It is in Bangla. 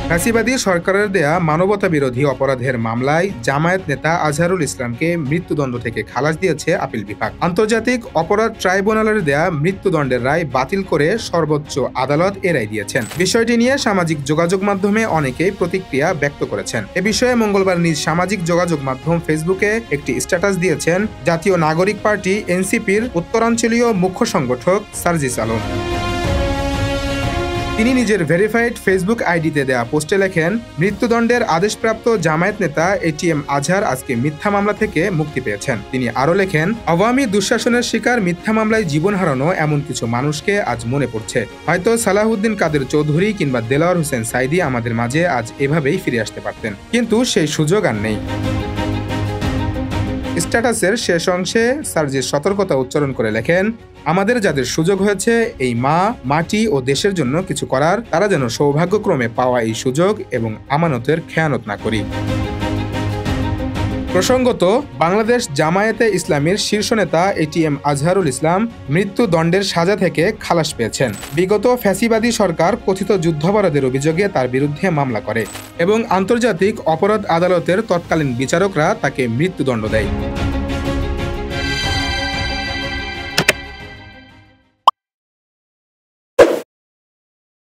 ফ্যাসিবাদী সরকারের দেয়া মানবতাবিরোধী অপরাধের মামলায় জামায়াত নেতা আজহারুল ইসলামকে মৃত্যুদণ্ড থেকে খালাস দিয়েছে আপিল বিভাগ। আন্তর্জাতিক অপরাধ ট্রাইব্যুনালের দেয়া মৃত্যুদণ্ডের রায় বাতিল করে সর্বোচ্চ আদালত এ রায় দিয়েছেন। বিষয়টি নিয়ে সামাজিক যোগাযোগ মাধ্যমে অনেকেই প্রতিক্রিয়া ব্যক্ত করেছেন। এ বিষয়ে মঙ্গলবার নিজ সামাজিক যোগাযোগ মাধ্যম ফেসবুকে একটি স্ট্যাটাস দিয়েছেন জাতীয় নাগরিক পার্টি এনসিপির উত্তরাঞ্চলীয় মুখ্য সংগঠক সার্জিস আলম। তিনি নিজের ভেরিফাইড ফেসবুক আইডিতে দেয়া পোস্টে লেখেন, মৃত্যুদণ্ডের আদেশপ্রাপ্ত জামায়াত নেতা এটিএম আজহার আজকে মিথ্যা মামলা থেকে মুক্তি পেয়েছেন। তিনি আরও লেখেন, আওয়ামী দুঃশাসনের শিকার মিথ্যা মামলায় জীবন হারানো এমন কিছু মানুষকে আজ মনে পড়ছে। হয়তো সালাহুদ্দিন কাদের চৌধুরী কিংবা দেলাওয়ার হোসেন সাইদি আমাদের মাঝে আজ এভাবেই ফিরে আসতে পারতেন, কিন্তু সেই সুযোগ আর নেই। স্ট্যাটাসের শেষ অংশে সার্জিস সতর্কতা উচ্চারণ করে লেখেন, আমাদের যাদের সুযোগ হয়েছে এই মা, মাটি ও দেশের জন্য কিছু করার, তারা যেন সৌভাগ্যক্রমে পাওয়া এই সুযোগ এবং আমানতের খেয়ানত না করি। প্রসঙ্গত, বাংলাদেশ জামায়াতে ইসলামীর শীর্ষ নেতা এটিএম আজহারুল ইসলাম মৃত্যুদণ্ডের সাজা থেকে খালাস পেয়েছেন। বিগত ফ্যাসিবাদী সরকার কথিত যুদ্ধাপরাধের অভিযোগে তার বিরুদ্ধে মামলা করে এবং আন্তর্জাতিক অপরাধ আদালতের তৎকালীন বিচারকরা তাকে মৃত্যুদণ্ড দেয়।